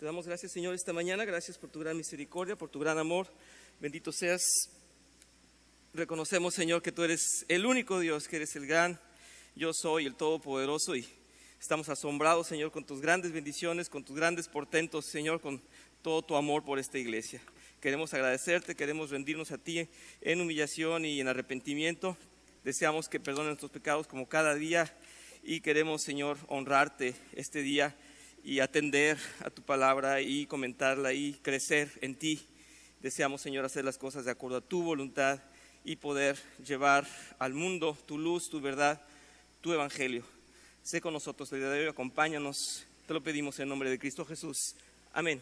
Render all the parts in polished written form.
Te damos gracias, Señor, esta mañana. Gracias por tu gran misericordia, por tu gran amor. Bendito seas. Reconocemos, Señor, que tú eres el único Dios, que eres el gran yo soy, el todopoderoso, y estamos asombrados, Señor, con tus grandes bendiciones, con tus grandes portentos, Señor, con todo tu amor por esta iglesia. Queremos agradecerte, queremos rendirnos a ti en humillación y en arrepentimiento. Deseamos que perdones nuestros pecados como cada día y queremos, Señor, honrarte este día y atender a tu palabra y comentarla y crecer en ti. Deseamos, Señor, hacer las cosas de acuerdo a tu voluntad y poder llevar al mundo tu luz, tu verdad, tu evangelio. Sé con nosotros el día de hoy, acompáñanos, te lo pedimos en nombre de Cristo Jesús. Amén.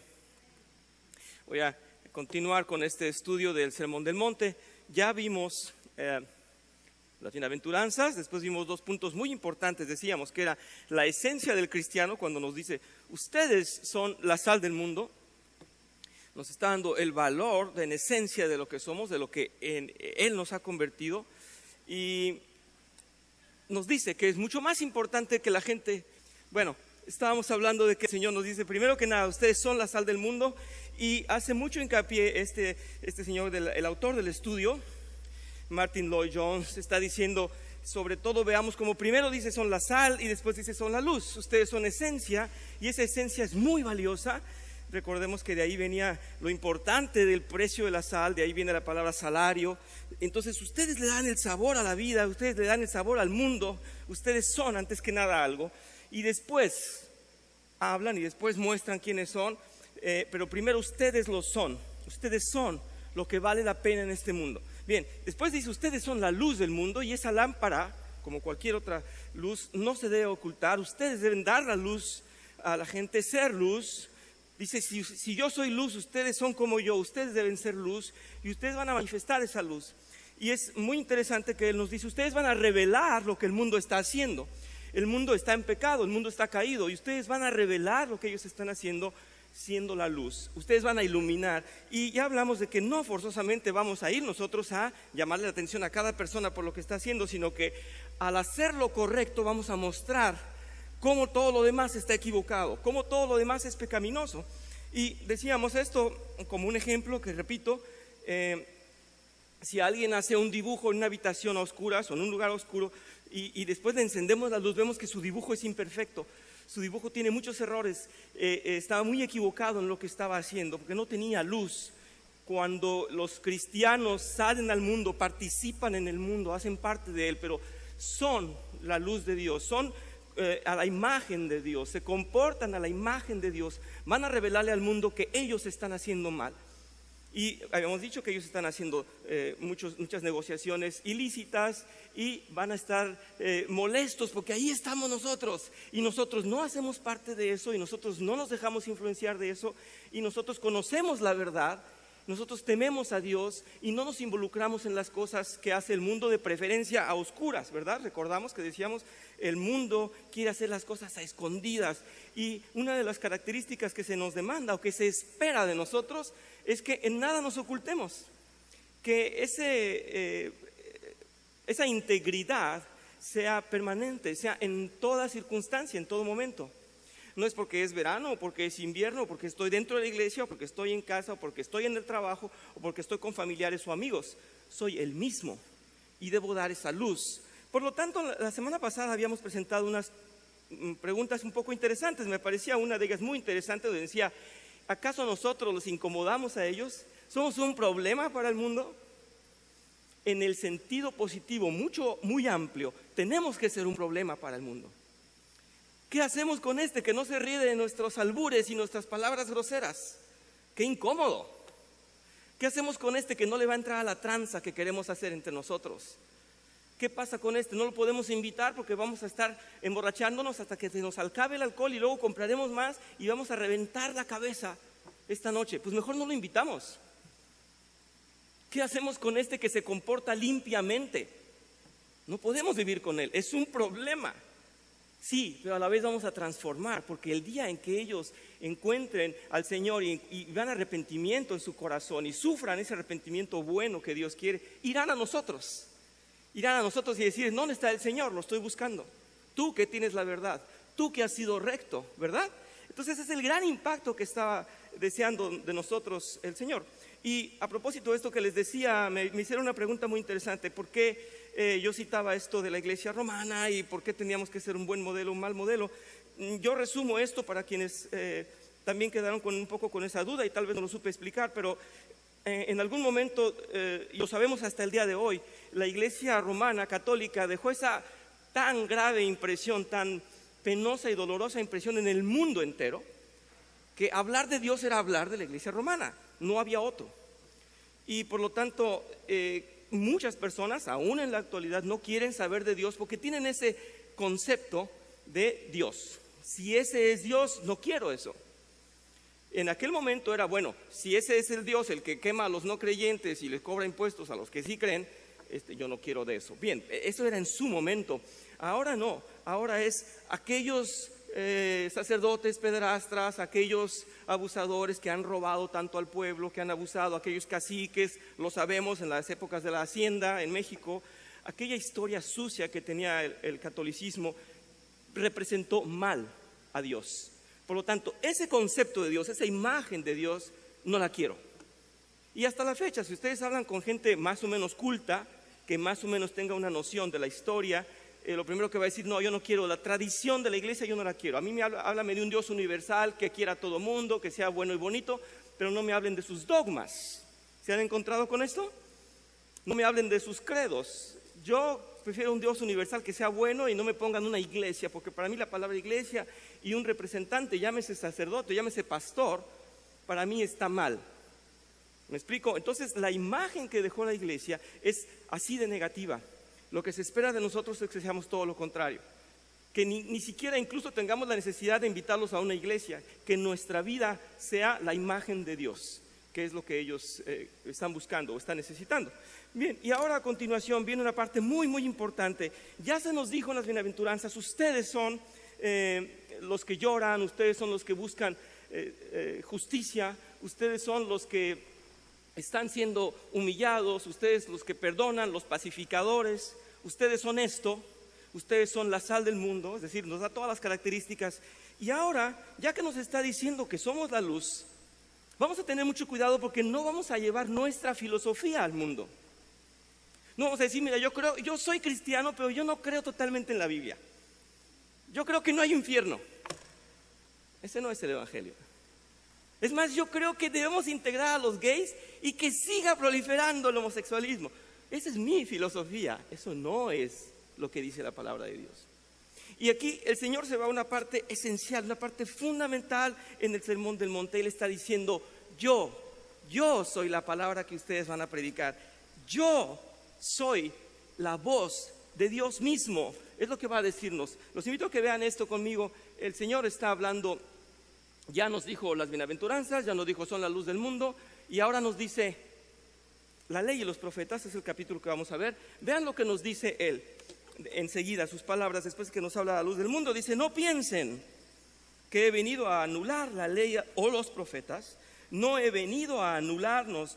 Voy a continuar con este estudio del Sermón del Monte. Ya vimos las bienaventuranzas, después vimos dos puntos muy importantes. Decíamos que era la esencia del cristiano cuando nos dice, ustedes son la sal del mundo. Nos está dando el valor en esencia de lo que somos, de lo que Él nos ha convertido. Y nos dice que es mucho más importante que la gente. Bueno, estábamos hablando de que el Señor nos dice, primero que nada, ustedes son la sal del mundo. Y hace mucho hincapié este señor, el autor del estudio, Martin Lloyd-Jones, está diciendo, sobre todo veamos como primero dice son la sal y después dice son la luz. Ustedes son esencia y esa esencia es muy valiosa. Recordemos que de ahí venía lo importante del precio de la sal, de ahí viene la palabra salario. Entonces ustedes le dan el sabor a la vida, ustedes le dan el sabor al mundo, ustedes son antes que nada algo. Y después hablan y después muestran quiénes son, pero primero ustedes lo son, ustedes son lo que vale la pena en este mundo. Bien, después dice ustedes son la luz del mundo y esa lámpara, como cualquier otra luz, no se debe ocultar. Ustedes deben dar la luz a la gente, ser luz. Dice, si yo soy luz, ustedes son como yo, ustedes deben ser luz y ustedes van a manifestar esa luz. Y es muy interesante que Él nos dice, ustedes van a revelar lo que el mundo está haciendo. El mundo está en pecado, el mundo está caído y ustedes van a revelar lo que ellos están haciendo, siendo la luz. Ustedes van a iluminar. Y ya hablamos de que no forzosamente vamos a ir nosotros a llamarle la atención a cada persona por lo que está haciendo, sino que al hacer lo correcto vamos a mostrar cómo todo lo demás está equivocado, cómo todo lo demás es pecaminoso. Y decíamos esto como un ejemplo que repito, si alguien hace un dibujo en una habitación a oscuras o en un lugar oscuro y después le encendemos la luz, vemos que su dibujo es imperfecto, su dibujo tiene muchos errores, estaba muy equivocado en lo que estaba haciendo porque no tenía luz. Cuando los cristianos salen al mundo, participan en el mundo, hacen parte de él, pero son la luz de Dios, son a la imagen de Dios, se comportan a la imagen de Dios, van a revelarle al mundo que ellos están haciendo mal. Y habíamos dicho que ellos están haciendo muchas negociaciones ilícitas y van a estar molestos porque ahí estamos nosotros y nosotros no hacemos parte de eso y nosotros no nos dejamos influenciar de eso y nosotros conocemos la verdad. Nosotros tememos a Dios y no nos involucramos en las cosas que hace el mundo, de preferencia a oscuras, ¿verdad? Recordamos que decíamos, el mundo quiere hacer las cosas a escondidas y una de las características que se nos demanda o que se espera de nosotros es que en nada nos ocultemos, que esa integridad sea permanente, sea en toda circunstancia, en todo momento. No es porque es verano, o porque es invierno, o porque estoy dentro de la iglesia, o porque estoy en casa, o porque estoy en el trabajo, o porque estoy con familiares o amigos. Soy el mismo y debo dar esa luz. Por lo tanto, la semana pasada habíamos presentado unas preguntas un poco interesantes. Me parecía una de ellas muy interesante, donde decía, ¿acaso nosotros los incomodamos a ellos? ¿Somos un problema para el mundo? En el sentido positivo, muy amplio, tenemos que ser un problema para el mundo. ¿Qué hacemos con este que no se ríe de nuestros albures y nuestras palabras groseras? ¡Qué incómodo! ¿Qué hacemos con este que no le va a entrar a la tranza que queremos hacer entre nosotros? ¿Qué pasa con este? No lo podemos invitar porque vamos a estar emborrachándonos hasta que se nos acabe el alcohol y luego compraremos más y vamos a reventar la cabeza esta noche. Pues mejor no lo invitamos. ¿Qué hacemos con este que se comporta limpiamente? No podemos vivir con él, es un problema. Sí, pero a la vez vamos a transformar, porque el día en que ellos encuentren al Señor y vean arrepentimiento en su corazón y sufran ese arrepentimiento bueno que Dios quiere, irán a nosotros y decir, ¿dónde está el Señor? Lo estoy buscando. Tú que tienes la verdad, tú que has sido recto, ¿verdad? Entonces es el gran impacto que estaba deseando de nosotros el Señor. Y a propósito de esto que les decía, me hicieron una pregunta muy interesante. ¿Por qué yo citaba esto de la iglesia romana y por qué teníamos que ser un buen modelo, un mal modelo? Yo resumo esto para quienes también quedaron un poco con esa duda y tal vez no lo supe explicar, pero en algún momento, y lo sabemos hasta el día de hoy, la iglesia romana católica dejó esa tan grave impresión, tan penosa y dolorosa impresión en el mundo entero, que hablar de Dios era hablar de la iglesia romana, no había otro. Y por lo tanto, muchas personas, aún en la actualidad, no quieren saber de Dios porque tienen ese concepto de Dios. Si ese es Dios, no quiero eso. En aquel momento era, bueno, si ese es el Dios, el que quema a los no creyentes y les cobra impuestos a los que sí creen, yo no quiero de eso. Bien, eso era en su momento. Ahora no, ahora es aquellos sacerdotes pederastras, aquellos abusadores que han robado tanto al pueblo, que han abusado, aquellos caciques, lo sabemos en las épocas de la hacienda en México, aquella historia sucia que tenía el catolicismo representó mal a Dios. Por lo tanto, ese concepto de Dios, esa imagen de Dios, no la quiero. Y hasta la fecha, si ustedes hablan con gente más o menos culta, que más o menos tenga una noción de la historia, lo primero que va a decir, no, yo no quiero la tradición de la iglesia, yo no la quiero. A mí háblame de un Dios universal que quiera a todo mundo, que sea bueno y bonito, pero no me hablen de sus dogmas. ¿Se han encontrado con esto? No me hablen de sus credos. Yo prefiero un Dios universal que sea bueno y no me pongan una iglesia, porque para mí la palabra iglesia y un representante, llámese sacerdote, llámese pastor, para mí está mal. ¿Me explico? Entonces la imagen que dejó la iglesia es así de negativa. Lo que se espera de nosotros es que seamos todo lo contrario, que ni siquiera incluso tengamos la necesidad de invitarlos a una iglesia, que nuestra vida sea la imagen de Dios, que es lo que ellos están buscando o están necesitando. Bien, y ahora a continuación viene una parte muy, muy importante. Ya se nos dijo en las bienaventuranzas, ustedes son los que lloran, ustedes son los que buscan justicia, ustedes son los que están siendo humillados, ustedes los que perdonan, los pacificadores, ustedes son esto, ustedes son la sal del mundo, es decir, nos da todas las características. Y ahora, ya que nos está diciendo que somos la luz, vamos a tener mucho cuidado porque no vamos a llevar nuestra filosofía al mundo. No vamos a decir, mira, yo soy cristiano, pero yo no creo totalmente en la Biblia. Yo creo que no hay infierno. Ese no es el evangelio. Es más, yo creo que debemos integrar a los gays y que siga proliferando el homosexualismo. Esa es mi filosofía. Eso no es lo que dice la palabra de Dios. Y aquí el Señor se va a una parte esencial, una parte fundamental en el Sermón del Monte. Él está diciendo, yo soy la palabra que ustedes van a predicar. Yo soy la voz de Dios mismo. Es lo que va a decirnos. Los invito a que vean esto conmigo. El Señor está hablando. Ya nos dijo las bienaventuranzas, ya nos dijo son la luz del mundo, y ahora nos dice la ley y los profetas, es el capítulo que vamos a ver. Vean lo que nos dice él enseguida, sus palabras, después que nos habla de la luz del mundo. Dice, no piensen que he venido a anular la ley o los profetas, no he venido a anularlos,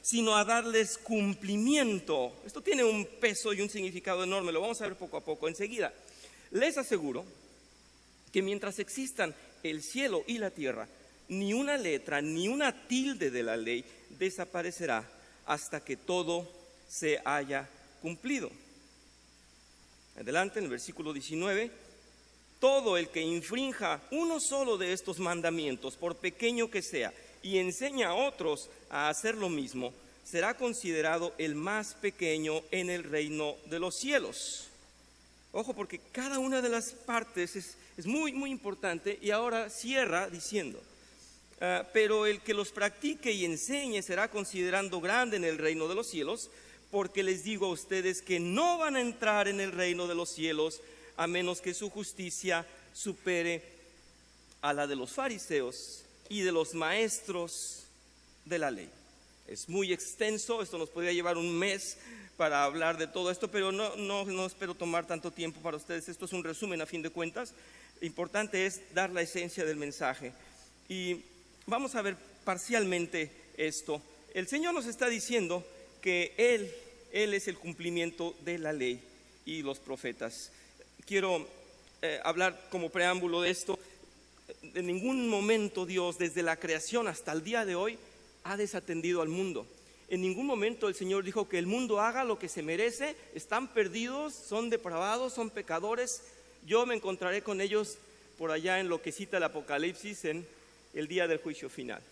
sino a darles cumplimiento. Esto tiene un peso y un significado enorme, lo vamos a ver poco a poco enseguida. Les aseguro que mientras existan el cielo y la tierra, ni una letra, ni una tilde de la ley desaparecerá hasta que todo se haya cumplido. Adelante, en el versículo 19, todo el que infrinja uno solo de estos mandamientos, por pequeño que sea, y enseña a otros a hacer lo mismo, será considerado el más pequeño en el reino de los cielos. Ojo, porque cada una de las partes es muy, muy importante. Y ahora cierra diciendo, pero el que los practique y enseñe será considerando grande en el reino de los cielos, porque les digo a ustedes que no van a entrar en el reino de los cielos a menos que su justicia supere a la de los fariseos y de los maestros de la ley. Es muy extenso, esto nos podría llevar un mes para hablar de todo esto, pero no espero tomar tanto tiempo para ustedes. Esto es un resumen a fin de cuentas. Lo importante es dar la esencia del mensaje. Y vamos a ver parcialmente esto. El Señor nos está diciendo que Él es el cumplimiento de la ley y los profetas. Quiero hablar como preámbulo de esto. en ningún momento Dios, desde la creación hasta el día de hoy, ha desatendido al mundo. En ningún momento el Señor dijo que el mundo haga lo que se merece. Están perdidos, son depravados, son pecadores. Yo me encontraré con ellos por allá en lo que cita el Apocalipsis, en el día del juicio final.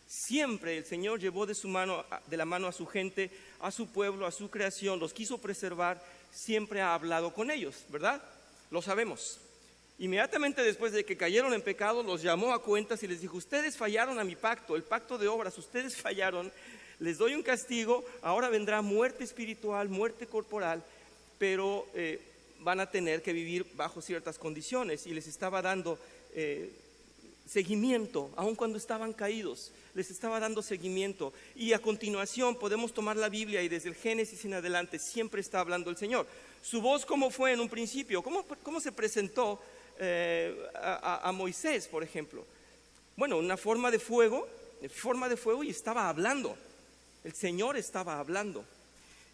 Siempre el Señor llevó de la mano a su gente, a su pueblo, a su creación, los quiso preservar, siempre ha hablado con ellos, ¿verdad? Lo sabemos. Inmediatamente después de que cayeron en pecado, los llamó a cuentas y les dijo: ustedes fallaron a mi pacto, el pacto de obras, ustedes fallaron, les doy un castigo, ahora vendrá muerte espiritual, muerte corporal, pero van a tener que vivir bajo ciertas condiciones, y les estaba dando seguimiento, aun cuando estaban caídos, les estaba dando seguimiento. Y a continuación podemos tomar la Biblia y desde el Génesis en adelante siempre está hablando el Señor. Su voz, ¿cómo fue en un principio? ¿Cómo se presentó a Moisés, por ejemplo? Bueno, una forma de fuego, y estaba hablando. El Señor estaba hablando.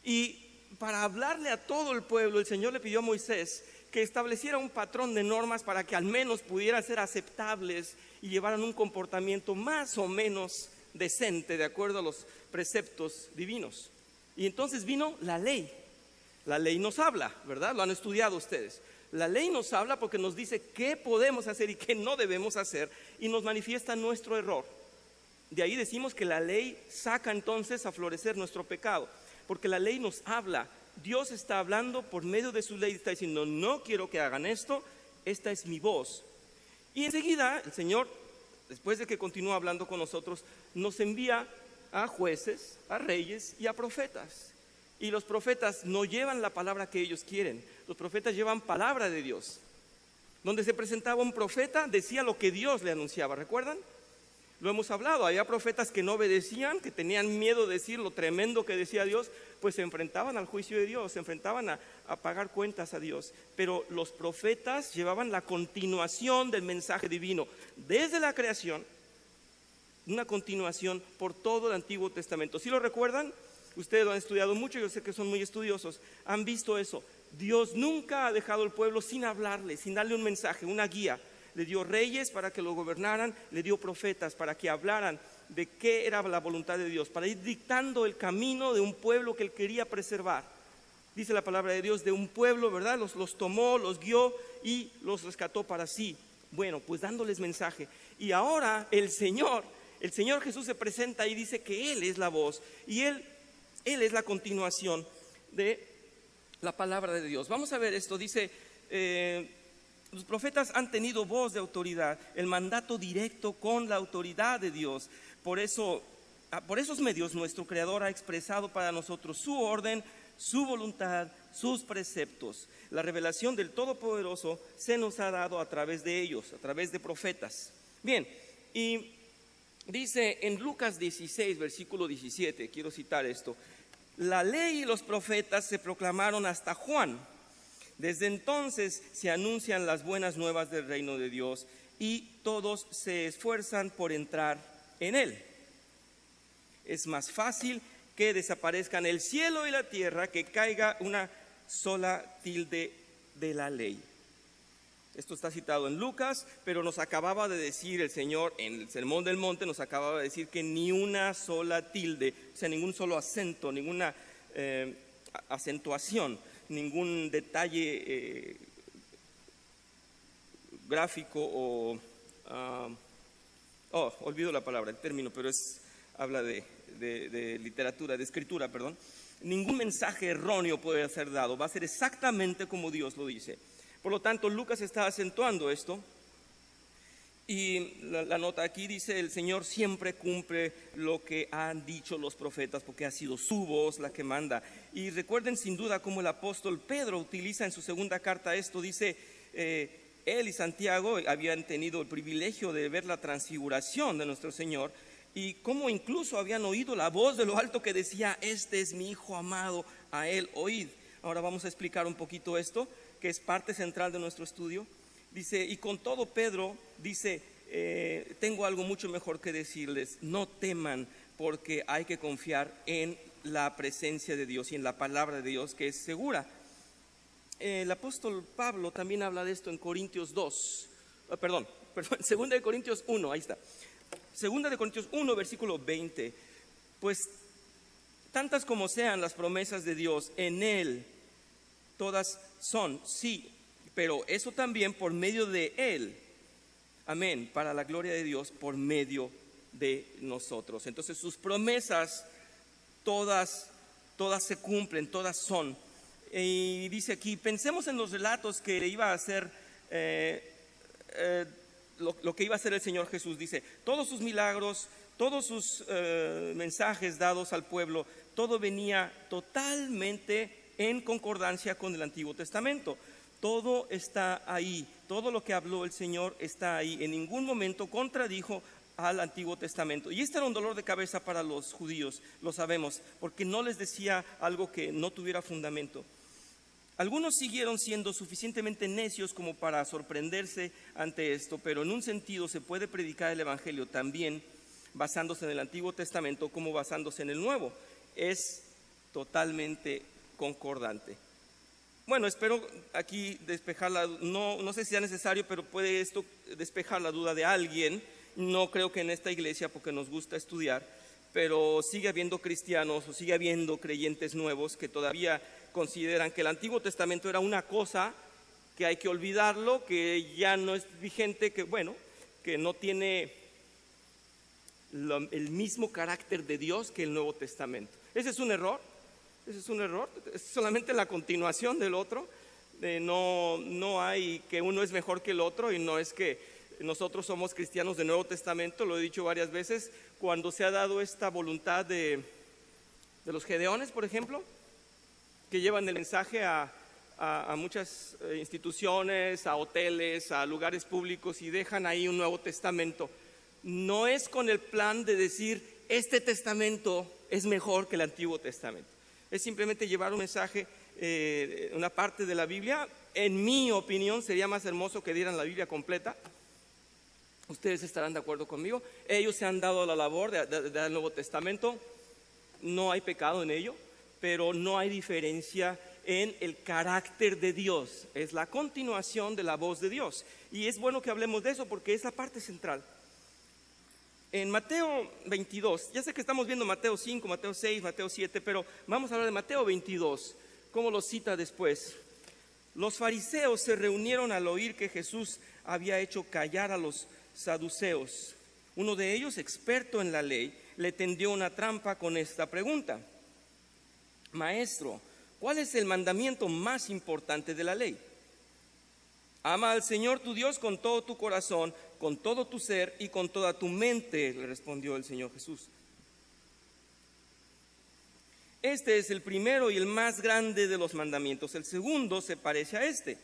Y para hablarle a todo el pueblo, el Señor le pidió a Moisés que estableciera un patrón de normas para que al menos pudieran ser aceptables y llevaran un comportamiento más o menos decente, de acuerdo a los preceptos divinos. Y entonces vino la ley. La ley nos habla, ¿verdad? Lo han estudiado ustedes. La ley nos habla porque nos dice qué podemos hacer y qué no debemos hacer, y nos manifiesta nuestro error. De ahí decimos que la ley saca entonces a florecer nuestro pecado, porque la ley nos habla. Dios está hablando por medio de su ley, está diciendo: no quiero que hagan esto, esta es mi voz. Y enseguida el Señor, después de que continúa hablando con nosotros, nos envía a jueces, a reyes y a profetas. Y los profetas no llevan la palabra que ellos quieren, los profetas llevan palabra de Dios. Donde se presentaba un profeta, decía lo que Dios le anunciaba, ¿recuerdan? Lo hemos hablado, había profetas que no obedecían, que tenían miedo de decir lo tremendo que decía Dios, pues se enfrentaban al juicio de Dios, se enfrentaban a pagar cuentas a Dios. Pero los profetas llevaban la continuación del mensaje divino, desde la creación, una continuación por todo el Antiguo Testamento. ¿Sí lo recuerdan? Ustedes lo han estudiado mucho, yo sé que son muy estudiosos, han visto eso. Dios nunca ha dejado al pueblo sin hablarle, sin darle un mensaje, una guía. Le dio reyes para que lo gobernaran, le dio profetas para que hablaran de qué era la voluntad de Dios, para ir dictando el camino de un pueblo que él quería preservar. Dice la palabra de Dios, de un pueblo, ¿verdad? Los tomó, los guió y los rescató para sí. Bueno, pues dándoles mensaje. Y ahora el Señor Jesús se presenta y dice que Él es la voz, y Él es la continuación de la palabra de Dios. Vamos a ver esto, dice... los profetas han tenido voz de autoridad, el mandato directo con la autoridad de Dios. Por esos medios nuestro Creador ha expresado para nosotros su orden, su voluntad, sus preceptos. La revelación del Todopoderoso se nos ha dado a través de ellos, a través de profetas. Bien, y dice en Lucas 16, versículo 17, quiero citar esto: la ley y los profetas se proclamaron hasta Juan. Desde entonces se anuncian las buenas nuevas del reino de Dios y todos se esfuerzan por entrar en él. Es más fácil que desaparezcan el cielo y la tierra que caiga una sola tilde de la ley. Esto está citado en Lucas, pero nos acababa de decir el Señor en el Sermón del Monte, nos acababa de decir que ni una sola tilde, o sea, ningún solo acento, ninguna acentuación, ningún detalle gráfico o olvido la palabra, el término, pero habla de literatura, de escritura, perdón. Ningún mensaje erróneo puede ser dado, va a ser exactamente como Dios lo dice. Por lo tanto, Lucas está acentuando esto. Y la nota aquí dice: el Señor siempre cumple lo que han dicho los profetas, porque ha sido su voz la que manda. Y recuerden sin duda cómo el apóstol Pedro utiliza en su segunda carta esto. Dice, él y Santiago habían tenido el privilegio de ver la transfiguración de nuestro Señor, y cómo incluso habían oído la voz de lo alto que decía: este es mi Hijo amado, a él oíd. Ahora vamos a explicar un poquito esto, que es parte central de nuestro estudio. Dice, y con todo Pedro dice, tengo algo mucho mejor que decirles: no teman, porque hay que confiar en la presencia de Dios y en la palabra de Dios, que es segura. El apóstol Pablo también habla de esto en Corintios 2, perdón, 2 de Corintios 1, ahí está. 2 de Corintios 1, versículo 20. Pues tantas como sean las promesas de Dios, en Él todas son, sí, pero eso también por medio de Él. Amén, para la gloria de Dios por medio de nosotros. Entonces sus promesas todas se cumplen, todas son. Y dice aquí, pensemos en los relatos que iba a hacer, lo que iba a hacer el Señor Jesús. Dice, todos sus milagros, todos sus mensajes dados al pueblo, todo venía totalmente en concordancia con el Antiguo Testamento. Todo está ahí, todo lo que habló el Señor está ahí. En ningún momento contradijo al Antiguo Testamento. Y este era un dolor de cabeza para los judíos, lo sabemos, porque no les decía algo que no tuviera fundamento. Algunos siguieron siendo suficientemente necios como para sorprenderse ante esto, pero en un sentido se puede predicar el Evangelio también basándose en el Antiguo Testamento como basándose en el Nuevo. Es totalmente concordante. Bueno, espero aquí despejar no sé si sea necesario, pero puede esto despejar la duda de alguien. No creo que en esta iglesia, porque nos gusta estudiar, pero sigue habiendo cristianos o sigue habiendo creyentes nuevos que todavía consideran que el Antiguo Testamento era una cosa, que hay que olvidarlo, que ya no es vigente, que bueno, que no tiene el mismo carácter de Dios que el Nuevo Testamento. Ese es un error. Es solamente la continuación del otro. No hay que uno es mejor que el otro, y no es que nosotros somos cristianos del Nuevo Testamento. Lo he dicho varias veces, cuando se ha dado esta voluntad de los Gedeones, por ejemplo, que llevan el mensaje a muchas instituciones, a hoteles, a lugares públicos, y dejan ahí un Nuevo Testamento. No es con el plan de decir, este testamento es mejor que el Antiguo Testamento. Es simplemente llevar un mensaje, una parte de la Biblia. En mi opinión sería más hermoso que dieran la Biblia completa. Ustedes estarán de acuerdo conmigo. Ellos se han dado la labor de dar el Nuevo Testamento. No hay pecado en ello, pero no hay diferencia en el carácter de Dios. Es la continuación de la voz de Dios. Y es bueno que hablemos de eso porque es la parte central. En Mateo 22, ya sé que estamos viendo Mateo 5, Mateo 6, Mateo 7, pero vamos a hablar de Mateo 22, como lo cita después. Los fariseos se reunieron al oír que Jesús había hecho callar a los saduceos. Uno de ellos, experto en la ley, le tendió una trampa con esta pregunta: Maestro, ¿cuál es el mandamiento más importante de la ley? Ama al Señor tu Dios con todo tu corazón, con todo tu ser y con toda tu mente, le respondió el Señor Jesús. Este es el primero y el más grande de los mandamientos. El segundo se parece a este: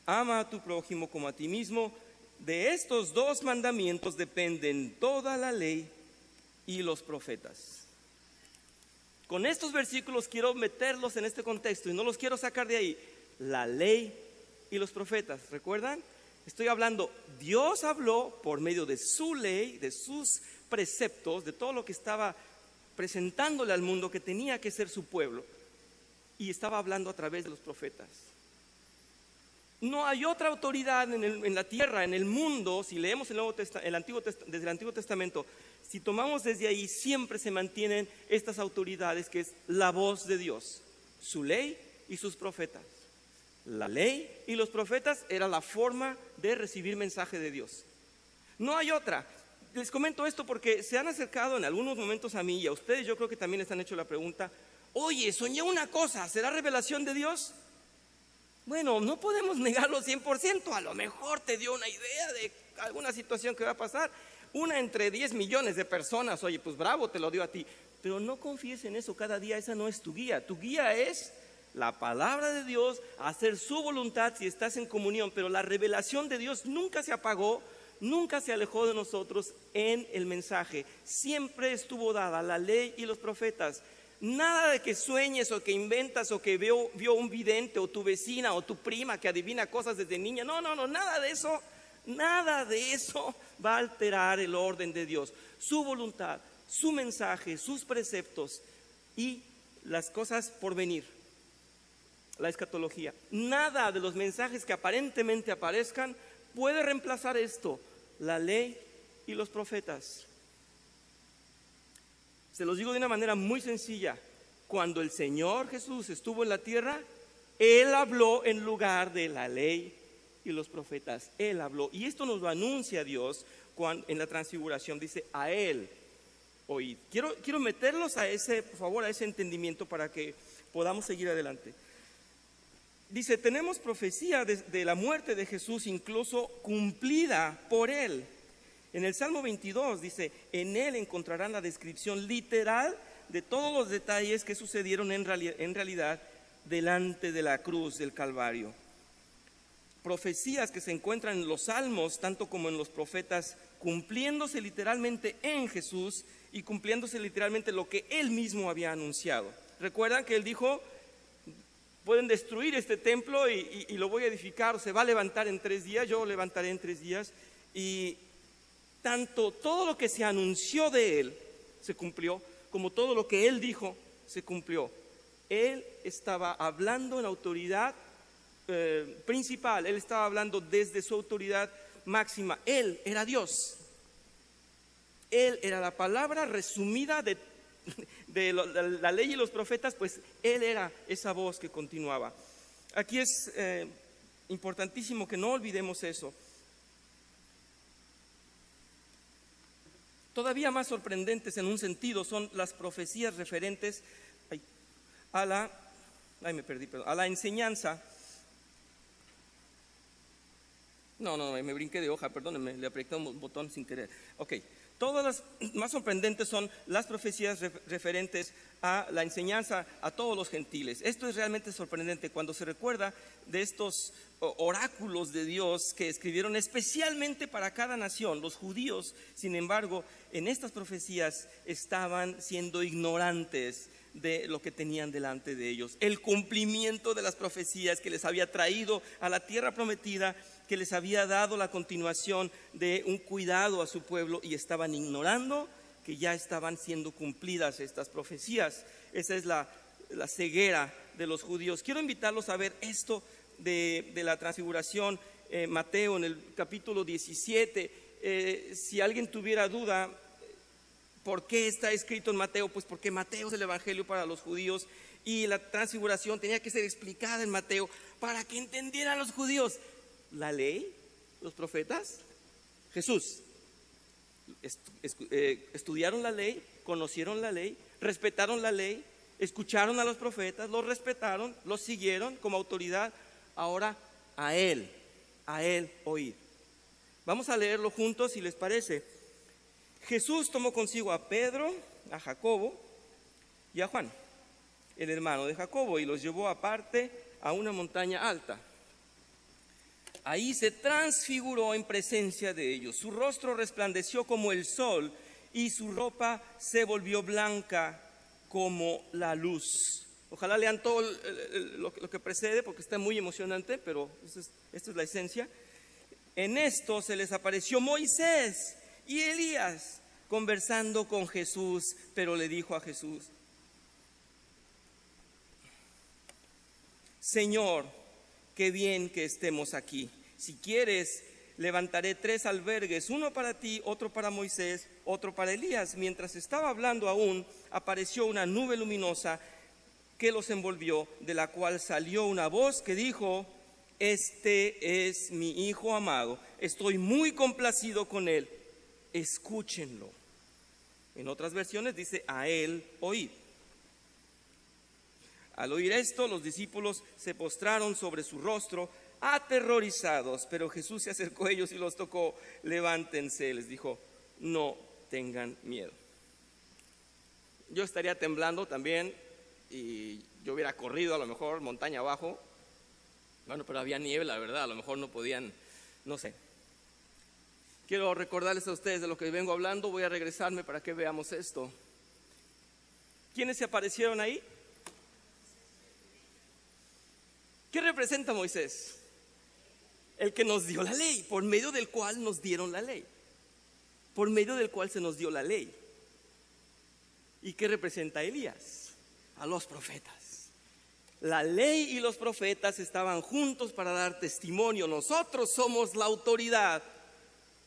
ama a tu prójimo como a ti mismo. De estos dos mandamientos dependen toda la ley y los profetas. Con estos versículos quiero meterlos en este contexto y no los quiero sacar de ahí. La ley y los profetas, ¿recuerdan? Estoy hablando, Dios habló por medio de su ley, de sus preceptos, de todo lo que estaba presentándole al mundo que tenía que ser su pueblo, y estaba hablando a través de los profetas. No hay otra autoridad en la tierra, en el mundo. Si leemos desde el Antiguo Testamento, si tomamos desde ahí, siempre se mantienen estas autoridades, que es la voz de Dios, su ley y sus profetas. La ley y los profetas era la forma de recibir mensaje de Dios. No hay otra. Les comento esto porque se han acercado en algunos momentos a mí, y a ustedes yo creo que también les han hecho la pregunta: oye, soñé una cosa, ¿será revelación de Dios? Bueno, no podemos negarlo 100%. A lo mejor te dio una idea de alguna situación que va a pasar. Una entre 10 millones de personas, oye, pues bravo, te lo dio a ti. Pero no confíes en eso cada día, esa no es tu guía. Tu guía es la palabra de Dios, hacer su voluntad si estás en comunión. Pero la revelación de Dios nunca se apagó, nunca se alejó de nosotros en el mensaje. Siempre estuvo dada la ley y los profetas. Nada de que sueñes o que inventas o que vio un vidente o tu vecina o tu prima que adivina cosas desde niña. No, nada de eso. Nada de eso va a alterar el orden de Dios. Su voluntad, su mensaje, sus preceptos y las cosas por venir. La escatología. Nada de los mensajes que aparentemente aparezcan puede reemplazar esto. la ley y los profetas. Se los digo de una manera muy sencilla. Cuando el Señor Jesús estuvo en la tierra, Él habló en lugar de la ley y los profetas. Él habló. Y esto nos lo anuncia Dios cuando, en la transfiguración. Dice, a Él oíd. Quiero meterlos a ese, por favor, a ese entendimiento para que podamos seguir adelante. Dice, tenemos profecía de la muerte de Jesús, incluso cumplida por Él. En el Salmo 22 dice, en Él encontrarán la descripción literal de todos los detalles que sucedieron en realidad delante de la cruz del Calvario. Profecías que se encuentran en los Salmos, tanto como en los profetas, cumpliéndose literalmente en Jesús y cumpliéndose literalmente lo que Él mismo había anunciado. ¿Recuerdan que Él dijo, pueden destruir este templo y lo voy a edificar, o se va a levantar en 3 días, yo lo levantaré en 3 días? Y tanto todo lo que se anunció de Él se cumplió, como todo lo que Él dijo se cumplió. Él estaba hablando en autoridad principal, Él estaba hablando desde su autoridad máxima. Él era Dios. Él era la palabra resumida de la ley y los profetas, pues Él era esa voz que continuaba. Aquí es importantísimo que no olvidemos eso. Todavía más sorprendentes en un sentido son las profecías referentes a la enseñanza. No, me brinqué de hoja, perdónenme, le apreté un botón sin querer. Ok, todas las más sorprendentes son las profecías referentes a la enseñanza a todos los gentiles. Esto es realmente sorprendente cuando se recuerda de estos oráculos de Dios que escribieron especialmente para cada nación. Los judíos, sin embargo, en estas profecías estaban siendo ignorantes de lo que tenían delante de ellos. El cumplimiento de las profecías que les había traído a la tierra prometida, que les había dado la continuación de un cuidado a su pueblo, y estaban ignorando que ya estaban siendo cumplidas estas profecías. Esa es la ceguera de los judíos. Quiero invitarlos a ver esto de la transfiguración, Mateo en el capítulo 17. Si alguien tuviera duda, ¿por qué está escrito en Mateo? Pues porque Mateo es el evangelio para los judíos y la transfiguración tenía que ser explicada en Mateo para que entendieran los judíos la ley, los profetas, Jesús. Estudiaron la ley, conocieron la ley, respetaron la ley, escucharon a los profetas, los respetaron, los siguieron como autoridad. Ahora a Él oír. Vamos a leerlo juntos si les parece. Jesús tomó consigo a Pedro, a Jacobo y a Juan, el hermano de Jacobo, y los llevó aparte a una montaña alta. Ahí se transfiguró en presencia de ellos. Su rostro resplandeció como el sol y su ropa se volvió blanca como la luz. Ojalá lean todo lo que precede porque está muy emocionante, pero esta es la esencia. En esto se les apareció Moisés y Elías conversando con Jesús, pero le dijo a Jesús: Señor, qué bien que estemos aquí. Si quieres, levantaré 3 albergues, uno para ti, otro para Moisés, otro para Elías. Mientras estaba hablando aún, apareció una nube luminosa que los envolvió, de la cual salió una voz que dijo: Este es mi Hijo amado, estoy muy complacido con él, escúchenlo. En otras versiones dice: a él oíd. Al oír esto, los discípulos se postraron sobre su rostro, aterrorizados, pero Jesús se acercó a ellos y los tocó. Levántense, les dijo, no tengan miedo. Yo estaría temblando también y yo hubiera corrido a lo mejor montaña abajo. Bueno, pero había nieve, la verdad, a lo mejor no podían, no sé. Quiero recordarles a ustedes de lo que vengo hablando. Voy a regresarme para que veamos esto. ¿Quiénes se aparecieron ahí? ¿Qué representa Moisés? El que nos dio la ley, por medio del cual nos dieron la ley, por medio del cual se nos dio la ley. ¿Y qué representa Elías? A los profetas. La ley y los profetas estaban juntos para dar testimonio. Nosotros somos la autoridad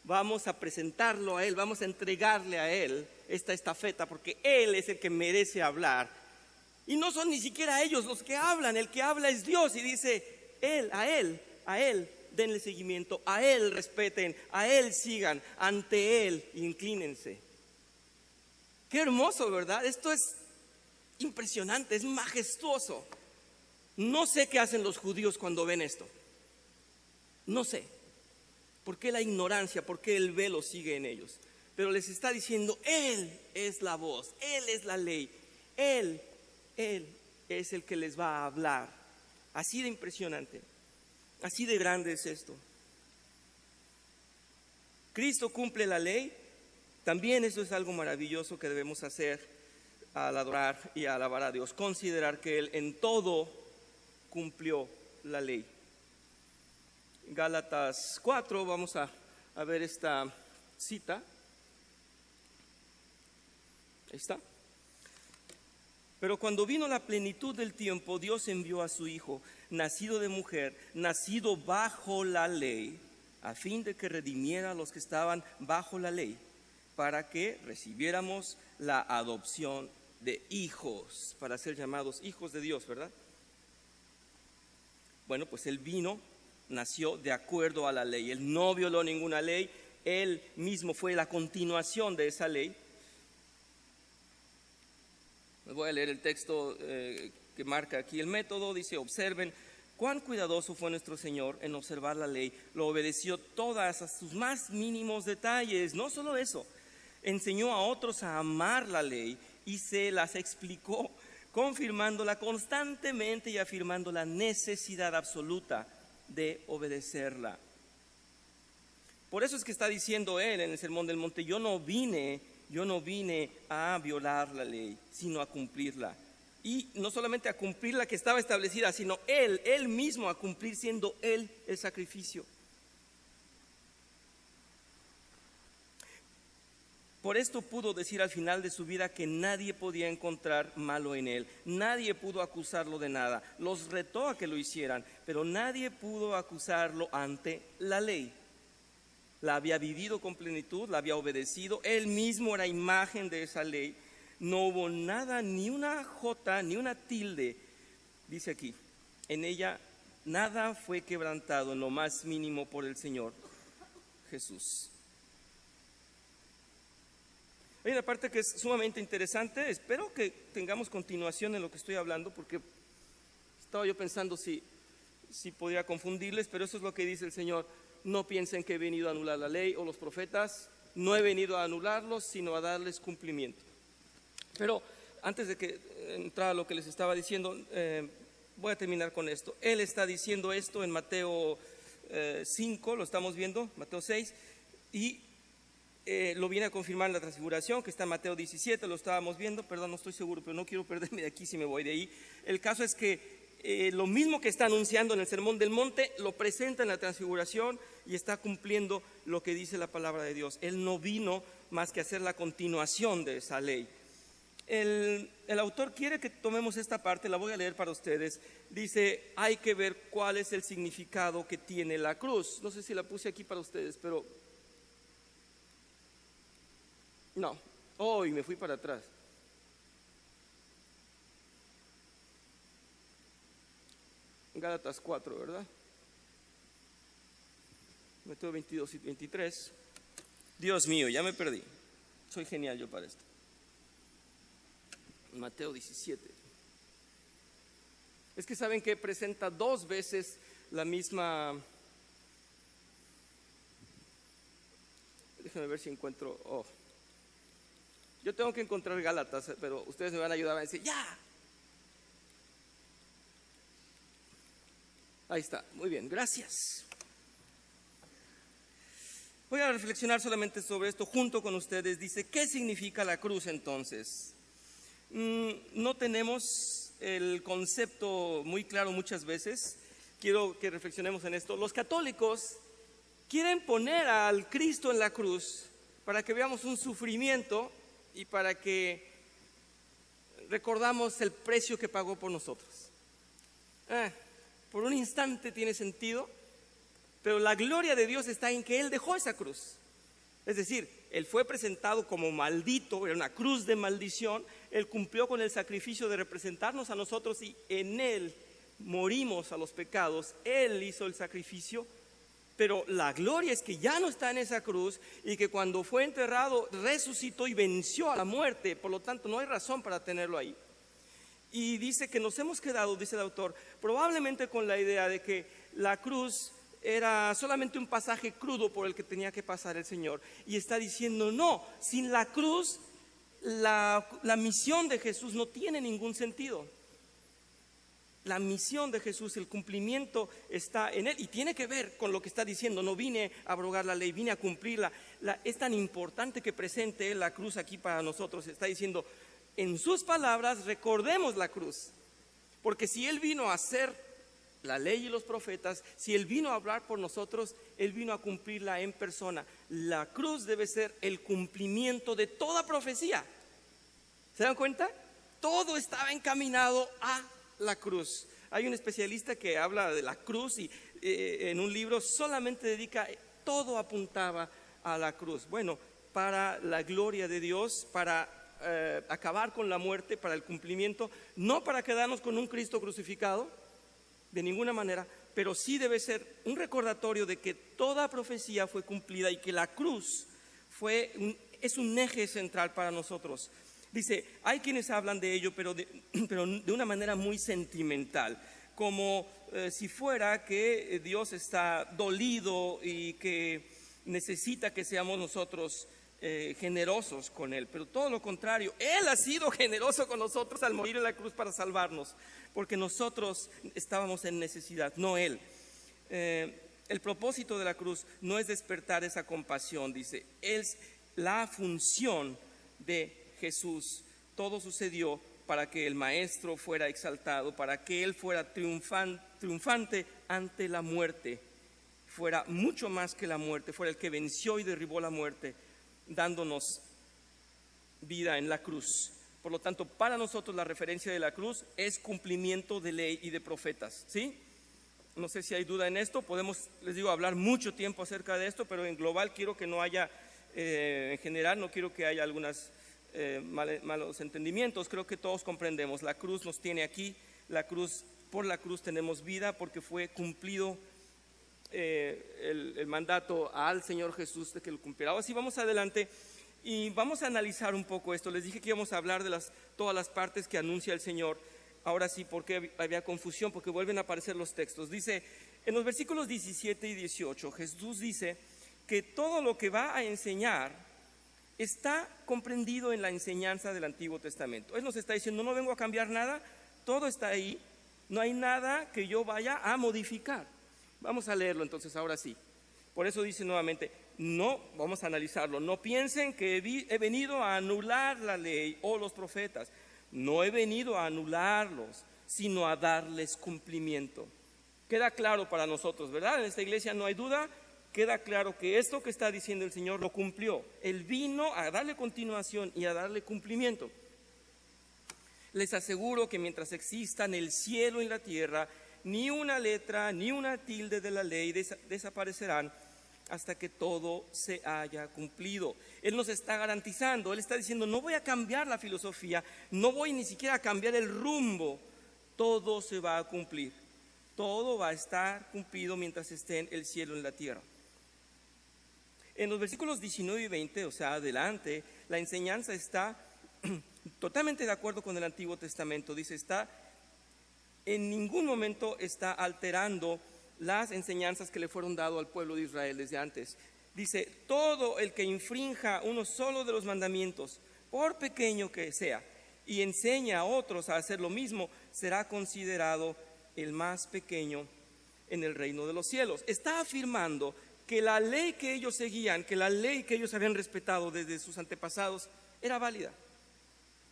vamos a presentarlo a Él, vamos a entregarle a Él esta estafeta, porque Él es el que merece hablar. Y no son ni siquiera ellos los que hablan, el que habla es Dios, y dice, a Él denle seguimiento, a Él respeten, a Él sigan, ante Él inclínense. Qué hermoso, ¿verdad? Esto es impresionante, es majestuoso. No sé qué hacen los judíos cuando ven esto. No sé. ¿Por qué la ignorancia? ¿Por qué el velo sigue en ellos? Pero les está diciendo, Él es la voz, Él es la ley, Él es el que les va a hablar. Así de impresionante, así de grande es esto. Cristo cumple la ley. También eso es algo maravilloso que debemos hacer al adorar y alabar a Dios. Considerar que Él en todo cumplió la ley. Gálatas 4, vamos a ver esta cita. Ahí está. Pero cuando vino la plenitud del tiempo, Dios envió a su Hijo, nacido de mujer, nacido bajo la ley, a fin de que redimiera a los que estaban bajo la ley, para que recibiéramos la adopción de hijos, para ser llamados hijos de Dios, ¿verdad? Bueno, pues Él vino, nació de acuerdo a la ley. Él no violó ninguna ley, Él mismo fue la continuación de esa ley. Les voy a leer el texto que marca aquí el método. Dice, observen cuán cuidadoso fue nuestro Señor en observar la ley. Lo obedeció todas a sus más mínimos detalles. No solo eso, enseñó a otros a amar la ley y se las explicó, confirmándola constantemente y afirmando la necesidad absoluta de obedecerla. Por eso es que está diciendo Él en el Sermón del Monte, yo no vine a violar la ley, sino a cumplirla. Y no solamente a cumplir la que estaba establecida, sino Él mismo a cumplir, siendo Él el sacrificio. Por esto pudo decir al final de su vida que nadie podía encontrar malo en Él. Nadie pudo acusarlo de nada. Los retó a que lo hicieran, pero nadie pudo acusarlo ante la ley. La había vivido con plenitud, la había obedecido. Él mismo era imagen de esa ley. No hubo nada, ni una jota, ni una tilde, dice aquí. En ella nada fue quebrantado en lo más mínimo por el Señor Jesús. Hay una parte que es sumamente interesante. Espero que tengamos continuación en lo que estoy hablando, porque estaba yo pensando si podía confundirles, pero eso es lo que dice el Señor. No piensen que he venido a anular la ley o los profetas. No he venido a anularlos, sino a darles cumplimiento. Pero antes de que entrara a lo que les estaba diciendo, voy a terminar con esto. Él está diciendo esto en Mateo 5, lo estamos viendo, Mateo 6, y lo viene a confirmar en la transfiguración, que está en Mateo 17, lo estábamos viendo, perdón, no estoy seguro, pero no quiero perderme de aquí si me voy de ahí. El caso es que lo mismo que está anunciando en el Sermón del Monte, lo presenta en la transfiguración y está cumpliendo lo que dice la palabra de Dios. Él no vino más que a hacer la continuación de esa ley. El autor quiere que tomemos esta parte, la voy a leer para ustedes. Dice, hay que ver cuál es el significado que tiene la cruz. No sé si la puse aquí para ustedes, pero no, hoy me fui para atrás. Gálatas 4, ¿verdad? Mateo 22 y 23. Dios mío, ya me perdí. Soy genial yo para esto. Mateo 17. Es que saben que presenta dos veces la misma. Déjenme ver si encuentro. Yo tengo que encontrar Gálatas, pero ustedes me van a ayudar a decir, ¡ya! Ahí está, muy bien, gracias. Voy a reflexionar solamente sobre esto junto con ustedes. Dice, ¿qué significa la cruz entonces? No tenemos el concepto muy claro muchas veces. Quiero que reflexionemos en esto. Los católicos quieren poner al Cristo en la cruz para que veamos un sufrimiento y para que recordamos el precio que pagó por nosotros. Por un instante tiene sentido, pero la gloria de Dios está en que Él dejó esa cruz. Es decir, Él fue presentado como maldito, era una cruz de maldición. Él cumplió con el sacrificio de representarnos a nosotros y en Él morimos a los pecados. Él hizo el sacrificio, pero la gloria es que ya no está en esa cruz y que cuando fue enterrado resucitó y venció a la muerte. Por lo tanto, no hay razón para tenerlo ahí. Y dice que nos hemos quedado, dice el autor, probablemente con la idea de que la cruz era solamente un pasaje crudo por el que tenía que pasar el Señor. Y está diciendo, no, sin la cruz, la misión de Jesús no tiene ningún sentido. La misión de Jesús, el cumplimiento está en Él y tiene que ver con lo que está diciendo. No vine a abrogar la ley, vine a cumplirla. Es tan importante que presente Él la cruz aquí para nosotros. Está diciendo, en sus palabras, recordemos la cruz. Porque si Él vino a hacer la ley y los profetas, si Él vino a hablar por nosotros, Él vino a cumplirla en persona. La cruz debe ser el cumplimiento de toda profecía. ¿Se dan cuenta? Todo estaba encaminado a la cruz. Hay un especialista que habla de la cruz y en un libro solamente dedica, todo apuntaba a la cruz. Bueno, para la gloria de Dios, para acabar con la muerte, para el cumplimiento, no para quedarnos con un Cristo crucificado, de ninguna manera, pero sí debe ser un recordatorio de que toda profecía fue cumplida y que la cruz es un eje central para nosotros. Dice, hay quienes hablan de ello, pero de una manera muy sentimental, como si fuera que Dios está dolido y que necesita que seamos nosotros generosos con Él. Pero todo lo contrario, Él ha sido generoso con nosotros al morir en la cruz para salvarnos, porque nosotros estábamos en necesidad, no Él. El propósito de la cruz no es despertar esa compasión, dice, es la función de Jesús. Todo sucedió para que el Maestro fuera exaltado, para que Él fuera triunfante ante la muerte, fuera mucho más que la muerte, fuera el que venció y derribó la muerte, dándonos vida en la cruz. Por lo tanto, para nosotros la referencia de la cruz es cumplimiento de ley y de profetas, ¿sí? No sé si hay duda en esto, podemos, les digo, hablar mucho tiempo acerca de esto, pero en global quiero que no haya, en general no quiero que haya algunas malos entendimientos. Creo que todos comprendemos, la cruz nos tiene aquí, la cruz, por la cruz tenemos vida, porque fue cumplido el mandato al Señor Jesús de que lo cumpliera. Ahora sí, vamos adelante y vamos a analizar un poco esto. Les dije que íbamos a hablar de todas las partes que anuncia el Señor. Ahora sí, porque había confusión, porque vuelven a aparecer los textos. Dice, en los versículos 17 y 18, Jesús dice que todo lo que va a enseñar está comprendido en la enseñanza del Antiguo Testamento. Él nos está diciendo, no vengo a cambiar nada, todo está ahí, no hay nada que yo vaya a modificar. Vamos a leerlo entonces, ahora sí. Por eso dice nuevamente, no, vamos a analizarlo, no piensen que he venido a anular la ley o los profetas. No he venido a anularlos, sino a darles cumplimiento. Queda claro para nosotros, ¿verdad? En esta iglesia no hay duda, queda claro que esto que está diciendo el Señor lo cumplió. Él vino a darle continuación y a darle cumplimiento. Les aseguro que mientras existan el cielo y la tierra, ni una letra, ni una tilde de la ley desaparecerán hasta que todo se haya cumplido. Él nos está garantizando, Él está diciendo, no voy a cambiar la filosofía, no voy ni siquiera a cambiar el rumbo, todo se va a cumplir, todo va a estar cumplido mientras estén el cielo y la tierra. En los versículos 19 y 20, o sea, adelante, la enseñanza está totalmente de acuerdo con el Antiguo Testamento. Dice, en ningún momento está alterando las enseñanzas que le fueron dadas al pueblo de Israel desde antes. Dice, todo el que infrinja uno solo de los mandamientos, por pequeño que sea, y enseña a otros a hacer lo mismo, será considerado el más pequeño en el reino de los cielos. Está afirmando que la ley que ellos seguían, que la ley que ellos habían respetado desde sus antepasados, era válida.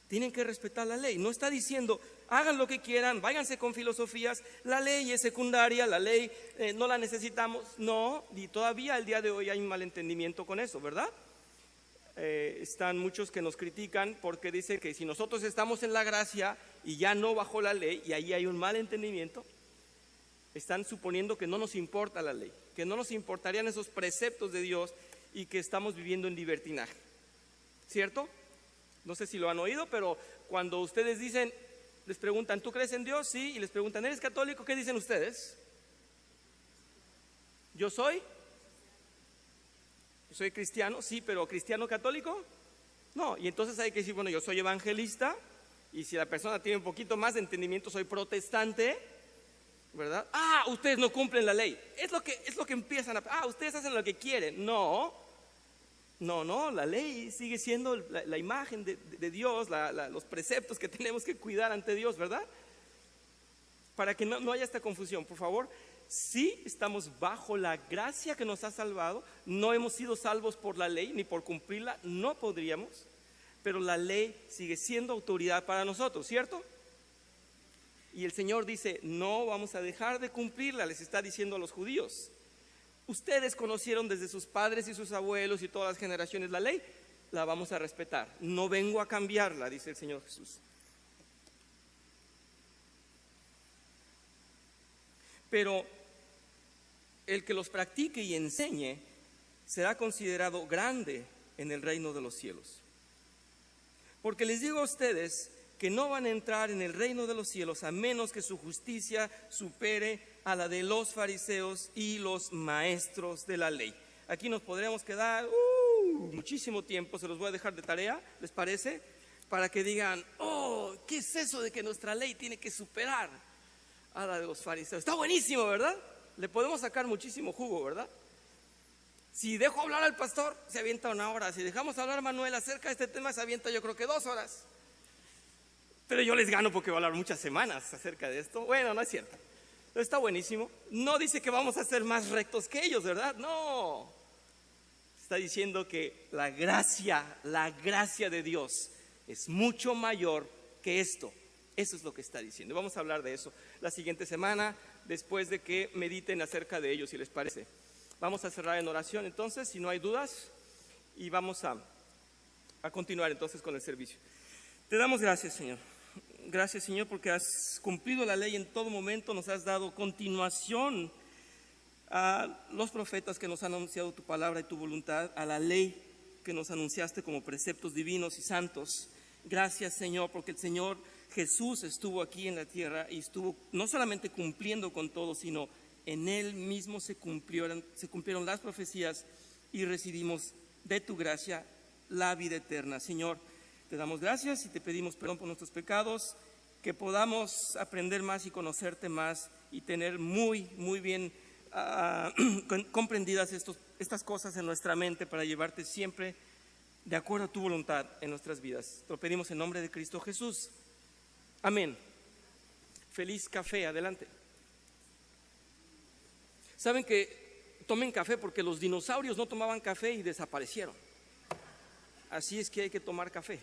Tienen que respetar la ley. No está diciendo, hagan lo que quieran, váyanse con filosofías, la ley es secundaria, la ley no la necesitamos. No, y todavía al día de hoy hay un malentendimiento con eso, ¿verdad? Están muchos que nos critican porque dicen que si nosotros estamos en la gracia y ya no bajo la ley, y ahí hay un malentendimiento, están suponiendo que no nos importa la ley, que no nos importarían esos preceptos de Dios y que estamos viviendo en libertinaje, ¿cierto? No sé si lo han oído, pero cuando ustedes dicen, les preguntan, ¿tú crees en Dios? Sí, y les preguntan, ¿eres católico? ¿Qué dicen ustedes? ¿Yo soy cristiano? Sí, pero ¿cristiano católico? No, y entonces hay que decir, bueno, yo soy evangelista, y si la persona tiene un poquito más de entendimiento, soy protestante, ¿verdad? Ah, ustedes no cumplen la ley. Es lo que empiezan a... ustedes hacen lo que quieren. No, la ley sigue siendo la imagen de Dios, los preceptos que tenemos que cuidar ante Dios, ¿verdad? Para que no haya esta confusión, por favor. Sí, estamos bajo la gracia que nos ha salvado, no hemos sido salvos por la ley ni por cumplirla, no podríamos, pero la ley sigue siendo autoridad para nosotros, ¿cierto? Y el Señor dice, no vamos a dejar de cumplirla, les está diciendo a los judíos. Ustedes conocieron desde sus padres y sus abuelos y todas las generaciones la ley, la vamos a respetar, no vengo a cambiarla, dice el Señor Jesús. Pero el que los practique y enseñe será considerado grande en el reino de los cielos. Porque les digo a ustedes que no van a entrar en el reino de los cielos a menos que su justicia supere a la de los fariseos y los maestros de la ley. Aquí nos podríamos quedar muchísimo tiempo, se los voy a dejar de tarea, ¿les parece? Para que digan, ¿qué es eso de que nuestra ley tiene que superar a la de los fariseos? Está buenísimo, ¿verdad? Le podemos sacar muchísimo jugo, ¿verdad? Si dejo hablar al pastor, se avienta 1 hora. Si dejamos hablar a Manuel acerca de este tema, se avienta yo creo que 2 horas. Pero yo les gano porque va a hablar muchas semanas acerca de esto. Bueno, no es cierto. Está buenísimo. No dice que vamos a ser más rectos que ellos, ¿verdad? No. Está diciendo que la gracia de Dios es mucho mayor que esto. Eso es lo que está diciendo. Vamos a hablar de eso la siguiente semana, después de que mediten acerca de ello, si les parece. Vamos a cerrar en oración entonces, si no hay dudas, y vamos a continuar entonces con el servicio. Te damos gracias, Señor. Gracias, Señor, porque has cumplido la ley en todo momento, nos has dado continuación a los profetas que nos han anunciado tu palabra y tu voluntad, a la ley que nos anunciaste como preceptos divinos y santos. Gracias, Señor, porque el Señor Jesús estuvo aquí en la tierra y estuvo no solamente cumpliendo con todo, sino en Él mismo se cumplieron las profecías y recibimos de tu gracia la vida eterna. Señor, te damos gracias y te pedimos perdón por nuestros pecados, que podamos aprender más y conocerte más y tener muy bien comprendidas estas cosas en nuestra mente para llevarte siempre de acuerdo a tu voluntad en nuestras vidas. Te lo pedimos en nombre de Cristo Jesús. Amén. Feliz café, adelante. Saben que tomen café porque los dinosaurios no tomaban café y desaparecieron. Así es que hay que tomar café.